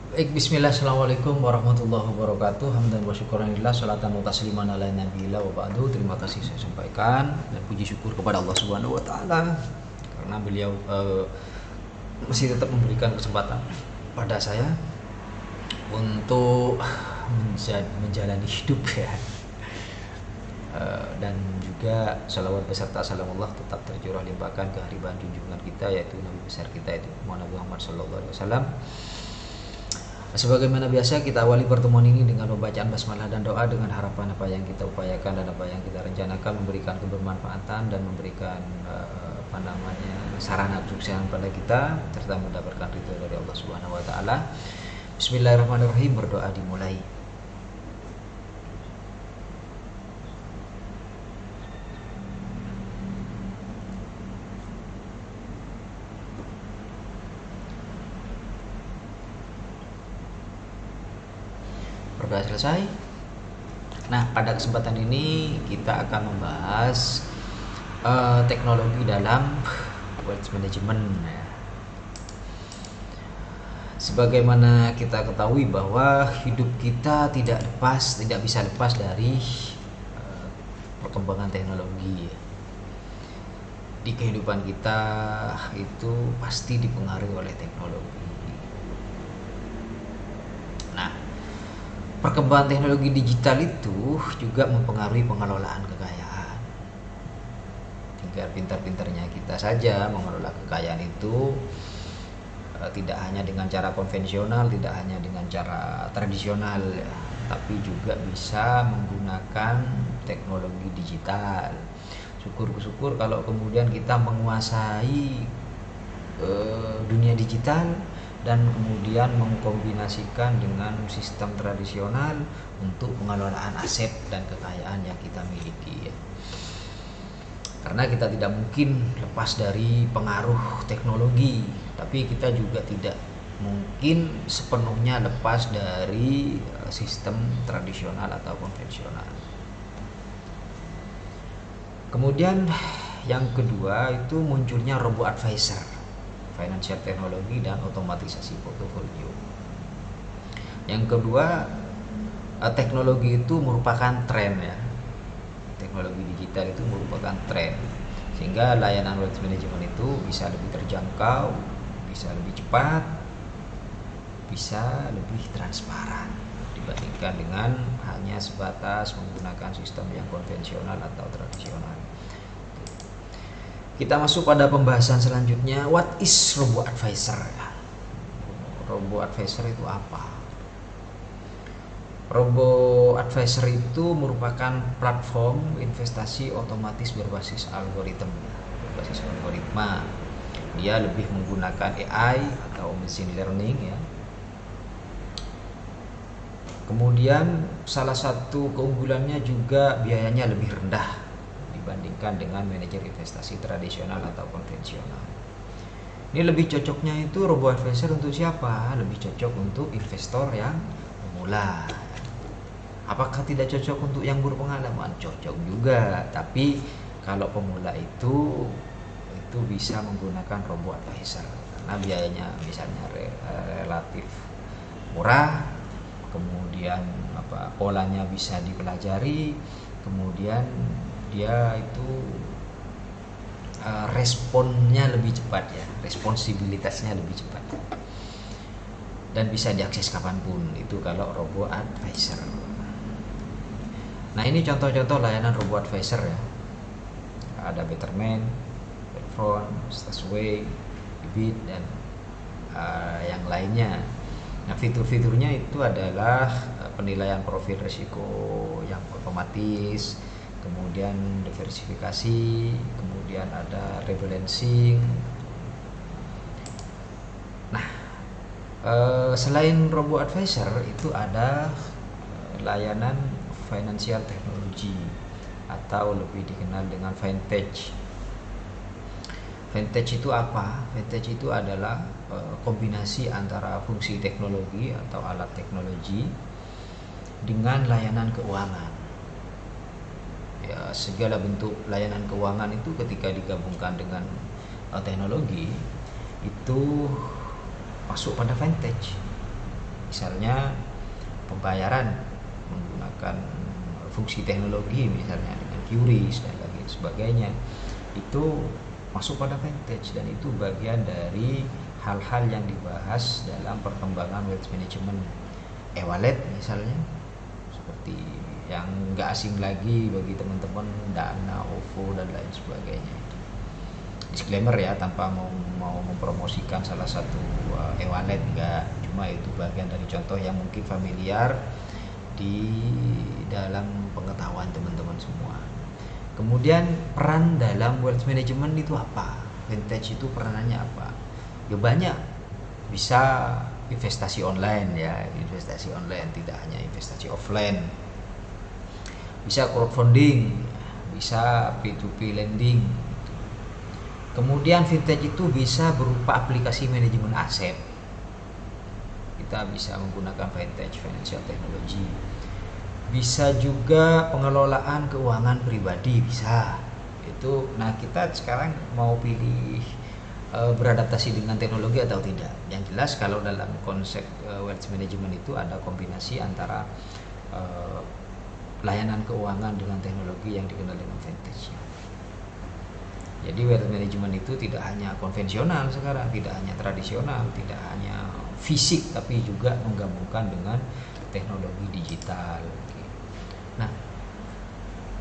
Baik, bismillah, assalamualaikum warahmatullahi wabarakatuh. Hamdan wa syukuranillah, salatan wa tasliman ala nabiyillah wa ba'du. Terima kasih saya sampaikan dan puji syukur kepada Allah Subhanahu wa taala karena beliau masih tetap memberikan kesempatan pada saya untuk menjalani hidup ya. Dan juga salawat beserta salam Allah tetap tercurah limpahkan ke hariban junjungan kita, yaitu Nabi besar kita, yaitu Nabi Muhammad sallallahu alaihi wasallam. Sebagaimana biasa, kita awali pertemuan ini dengan pembacaan basmalah dan doa dengan harapan apa yang kita upayakan dan apa yang kita rencanakan memberikan kebermanfaatan dan memberikan sarana kesuksesan pada kita serta mendapatkan ridho dari Allah Subhanahu wa taala. Bismillahirrahmanirrahim, berdoa dimulai. Berdoa selesai. Nah, pada kesempatan ini kita akan membahas teknologi dalam wealth management ya. Sebagaimana kita ketahui bahwa hidup kita tidak bisa lepas dari perkembangan teknologi. Di kehidupan kita itu pasti dipengaruhi oleh teknologi. Nah, perkembangan teknologi digital itu juga mempengaruhi pengelolaan kekayaan. Tinggal pintar-pintarnya kita saja mengelola kekayaan itu, tidak hanya dengan cara konvensional, tidak hanya dengan cara tradisional, tapi juga bisa menggunakan teknologi digital. Syukur kalau kemudian kita menguasai dunia digital dan kemudian mengkombinasikan dengan sistem tradisional untuk pengelolaan aset dan kekayaan yang kita miliki. Karena kita tidak mungkin lepas dari pengaruh teknologi, tapi kita juga tidak mungkin sepenuhnya lepas dari sistem tradisional atau konvensional. Kemudian yang kedua itu munculnya robo advisor, financial teknologi dan otomatisasi portofolio. Yang kedua, teknologi itu merupakan tren ya. Teknologi digital itu merupakan tren, sehingga layanan wealth management itu bisa lebih terjangkau, bisa lebih cepat, bisa lebih transparan dibandingkan dengan hanya sebatas menggunakan sistem yang konvensional atau tradisional. Kita masuk pada pembahasan selanjutnya. What is robo advisor? Robo advisor itu apa? Robo advisor itu merupakan platform investasi otomatis berbasis algoritma. Dia lebih menggunakan AI atau machine learning ya. Kemudian salah satu keunggulannya juga biayanya lebih rendah dibandingkan dengan manajer investasi tradisional atau konvensional. Ini lebih cocoknya itu robo advisor untuk siapa? Lebih cocok untuk investor yang pemula. Apakah tidak cocok untuk yang berpengalaman? Cocok juga, tapi kalau pemula itu bisa menggunakan robo advisor karena biayanya misalnya relatif murah, kemudian polanya bisa dipelajari, kemudian dia itu responnya lebih cepat ya, responsibilitasnya lebih cepat dan bisa diakses kapanpun. Itu kalau robo advisor. Nah, ini contoh-contoh layanan robo advisor ya. Ada Betterment, Betterfront, Stashaway, Bibit dan yang lainnya. Nah, fitur-fiturnya itu adalah penilaian profil risiko yang otomatis, kemudian diversifikasi, kemudian ada rebalancing. Nah, selain robo advisor itu ada layanan financial technology atau lebih dikenal dengan fintech. Fintech itu apa? Fintech itu adalah kombinasi antara fungsi teknologi atau alat teknologi dengan layanan keuangan. Ya, segala bentuk layanan keuangan itu ketika digabungkan dengan teknologi itu masuk pada fintech. Misalnya pembayaran menggunakan fungsi teknologi, misalnya dengan QRIS dan lain sebagainya, itu masuk pada vintage, dan itu bagian dari hal-hal yang dibahas dalam perkembangan wealth management. E-wallet misalnya, seperti yang nggak asing lagi bagi teman-teman, Dana, OVO dan lain sebagainya. Disclaimer ya, tanpa mau mempromosikan salah satu e-wallet, enggak, cuma itu bagian dari contoh yang mungkin familiar di dalam pengetahuan teman-teman semua. Kemudian peran dalam wealth management itu apa? Vintage itu peranannya apa? Ya banyak, bisa investasi online ya, investasi online, tidak hanya investasi offline. Bisa crowdfunding, bisa P2P lending. Kemudian vintage itu bisa berupa aplikasi manajemen aset. Kita bisa menggunakan vintage financial technology. Bisa juga pengelolaan keuangan pribadi, bisa. Itu, nah kita sekarang mau pilih beradaptasi dengan teknologi atau tidak. Yang jelas kalau dalam konsep wealth management itu ada kombinasi antara layanan keuangan dengan teknologi yang dikenal dengan vintage. Jadi wealth management itu tidak hanya konvensional sekarang, tidak hanya tradisional, tidak hanya fisik, tapi juga menggabungkan dengan teknologi digital. Nah,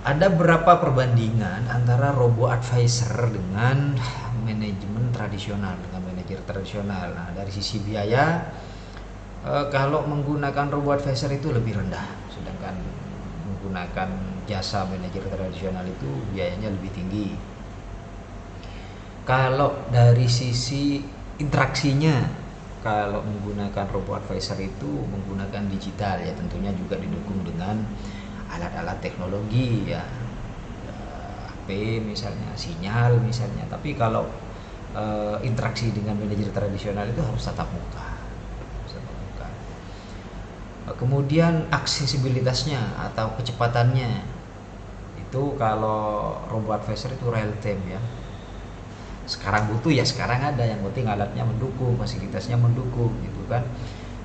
ada berapa perbandingan antara robo advisor dengan manajemen tradisional, dengan manajer tradisional. Nah, dari sisi biaya, kalau menggunakan robo advisor itu lebih rendah, sedangkan menggunakan jasa manajer tradisional itu biayanya lebih tinggi. Kalau dari sisi interaksinya, kalau menggunakan robo advisor itu menggunakan digital ya, tentunya juga didukung dengan alat-alat teknologi ya, HP misalnya, sinyal misalnya. Tapi kalau interaksi dengan manajer tradisional itu harus tatap muka. Kemudian aksesibilitasnya atau kecepatannya itu, kalau robo advisor itu real time ya. Sekarang butuh ya sekarang ada, yang penting alatnya mendukung, fasilitasnya mendukung gitu kan.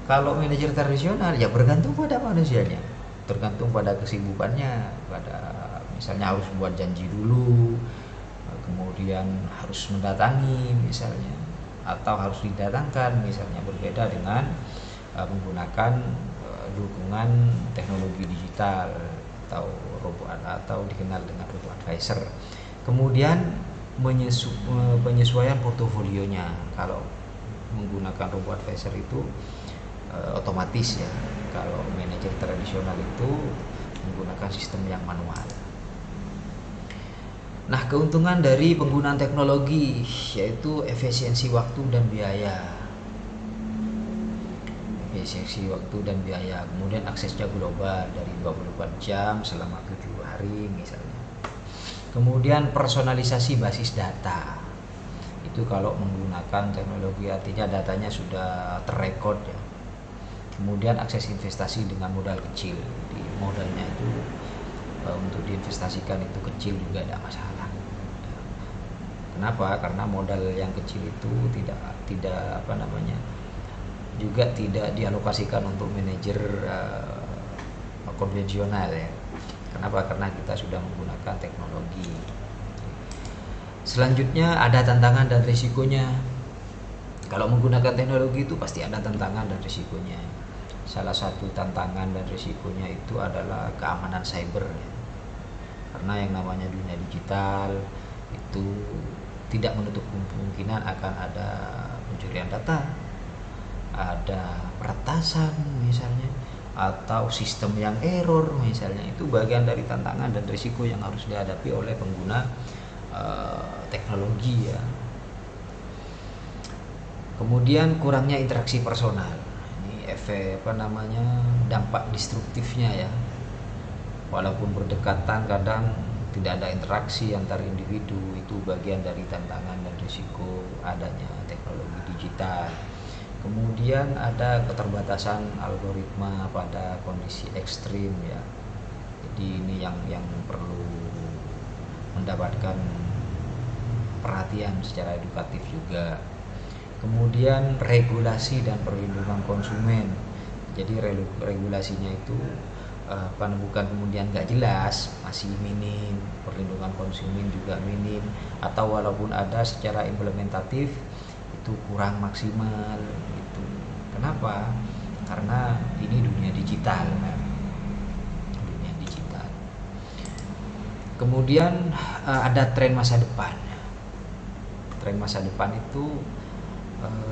Kalau manajer tradisional ya bergantung pada manusianya, tergantung pada kesibukannya, pada misalnya harus buat janji dulu, kemudian harus mendatangi misalnya, atau harus didatangkan misalnya. Berbeda dengan menggunakan dukungan teknologi digital atau atau dikenal dengan robo advisor. Kemudian penyesuaian portofolionya. Kalau menggunakan robo advisor itu otomatis ya. Kalau manajer tradisional itu menggunakan sistem yang manual. Nah, keuntungan dari penggunaan teknologi yaitu efisiensi waktu dan biaya. Efisiensi waktu dan biaya. Kemudian aksesnya global dari 24 jam selama 7 hari misalnya. Kemudian personalisasi basis data. Itu kalau menggunakan teknologi, artinya datanya sudah terrekod ya. Kemudian akses investasi dengan modal kecil. Jadi modalnya itu untuk diinvestasikan itu kecil juga tidak masalah. Kenapa? Karena modal yang kecil itu tidak juga tidak dialokasikan untuk manajer konvensional ya. Kenapa? Karena kita sudah menggunakan teknologi. Selanjutnya ada tantangan dan risikonya. Kalau menggunakan teknologi itu pasti ada tantangan dan risikonya. Salah satu tantangan dan risikonya itu adalah keamanan cyber ya. Karena yang namanya dunia digital itu tidak menutup kemungkinan akan ada pencurian data, ada peretasan misalnya, atau sistem yang error misalnya. Itu bagian dari tantangan dan risiko yang harus dihadapi oleh pengguna teknologi ya. Kemudian kurangnya interaksi personal. Ini dampak destruktifnya ya. Walaupun berdekatan, kadang tidak ada interaksi antar individu. Itu bagian dari tantangan dan risiko adanya teknologi digital. Kemudian ada keterbatasan algoritma pada kondisi ekstrim ya. Jadi ini yang perlu mendapatkan perhatian secara edukatif juga. Kemudian regulasi dan perlindungan konsumen. Jadi regulasinya itu bukan kemudian nggak jelas, masih minim, perlindungan konsumen juga minim, atau walaupun ada secara implementatif itu kurang maksimal gitu. Kenapa? Karena ini dunia digital kan. Dunia digital. Kemudian ada tren masa depan. Tren masa depan itu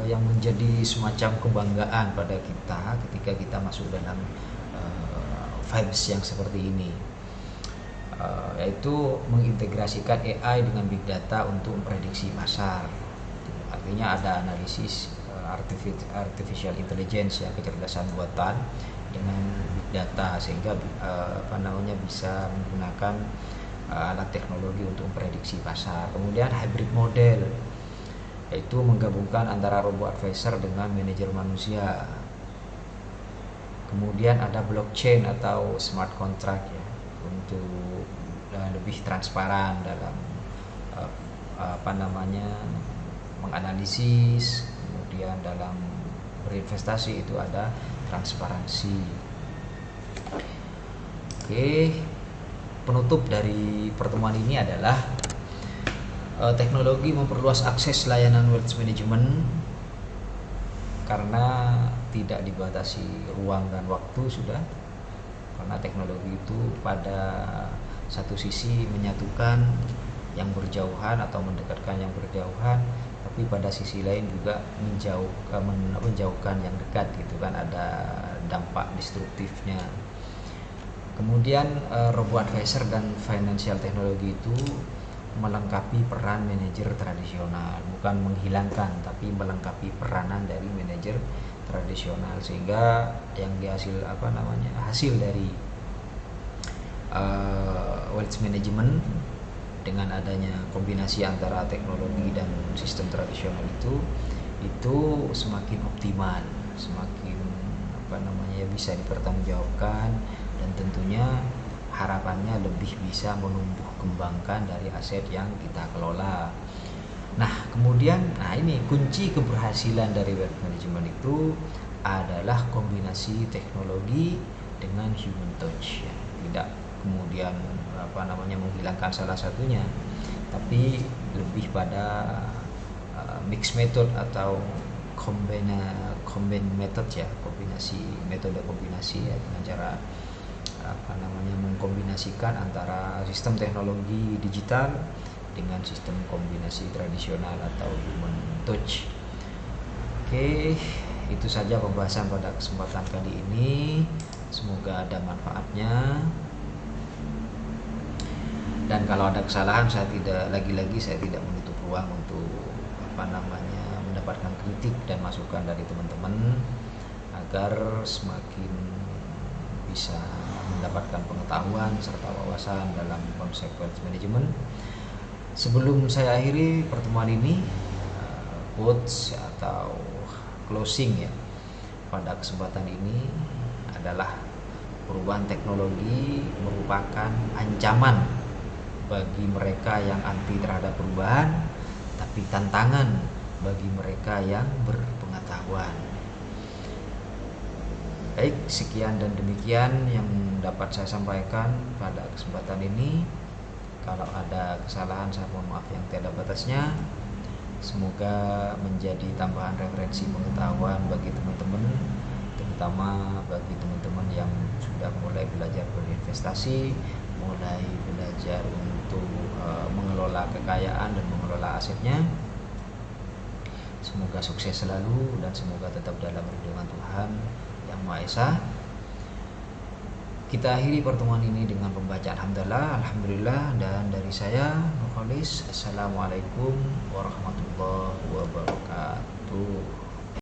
yang menjadi semacam kebanggaan pada kita ketika kita masuk dalam vibes yang seperti ini, yaitu mengintegrasikan AI dengan big data untuk memprediksi pasar. Artinya ada analisis artificial intelligence, ya, kecerdasan buatan dengan big data, sehingga bisa menggunakan alat teknologi untuk memprediksi pasar. Kemudian hybrid model, yaitu menggabungkan antara robot advisor dengan manajer manusia. Kemudian ada blockchain atau smart contract, ya, untuk lebih transparan dalam menganalisis. Kemudian dalam berinvestasi itu ada transparansi. Oke, penutup dari pertemuan ini adalah teknologi memperluas akses layanan wealth management karena tidak dibatasi ruang dan waktu sudah. Karena teknologi itu pada satu sisi menyatukan yang berjauhan atau mendekatkan yang berjauhan, tapi pada sisi lain juga menjauhkan yang dekat gitu kan, ada dampak destruktifnya. Kemudian robo advisor dan financial technology itu melengkapi peran manajer tradisional, bukan menghilangkan tapi melengkapi peranan dari manajer tradisional, sehingga yang hasil dari wealth management dengan adanya kombinasi antara teknologi dan sistem tradisional itu semakin optimal, semakin bisa dipertanggungjawabkan, dan tentunya harapannya lebih bisa menumbuh kembangkan dari aset yang kita kelola. Nah, kemudian ini kunci keberhasilan dari wealth management itu adalah kombinasi teknologi dengan human touch, ya. Tidak kemudian menghilangkan salah satunya, tapi lebih pada mix method atau combine method, ya, metode kombinasi, ya, dengan cara mengkombinasikan antara sistem teknologi digital dengan sistem kombinasi tradisional atau human touch. Oke, itu saja pembahasan pada kesempatan kali ini. Semoga ada manfaatnya. Dan kalau ada kesalahan, saya tidak menutup ruang untuk mendapatkan kritik dan masukan dari teman-teman agar semakin bisa mendapatkan pengetahuan serta wawasan dalam konsep wealth management. Sebelum saya akhiri pertemuan ini, quotes atau closing, ya, pada kesempatan ini adalah perubahan teknologi merupakan ancaman bagi mereka yang anti terhadap perubahan, tapi tantangan bagi mereka yang berpengetahuan. Baik, sekian dan demikian yang dapat saya sampaikan pada kesempatan ini. Kalau ada kesalahan, saya mohon maaf yang tiada batasnya. Semoga menjadi tambahan referensi pengetahuan bagi teman-teman, terutama bagi teman-teman yang sudah mulai belajar berinvestasi, mulai belajar untuk mengelola kekayaan dan mengelola asetnya. Semoga sukses selalu dan semoga tetap dalam lindungan Tuhan Yang Maha Esa. Kita akhiri pertemuan ini dengan pembacaan hamdalah, alhamdulillah, dan dari saya Nurholis. Assalamualaikum warahmatullahi wabarakatuh.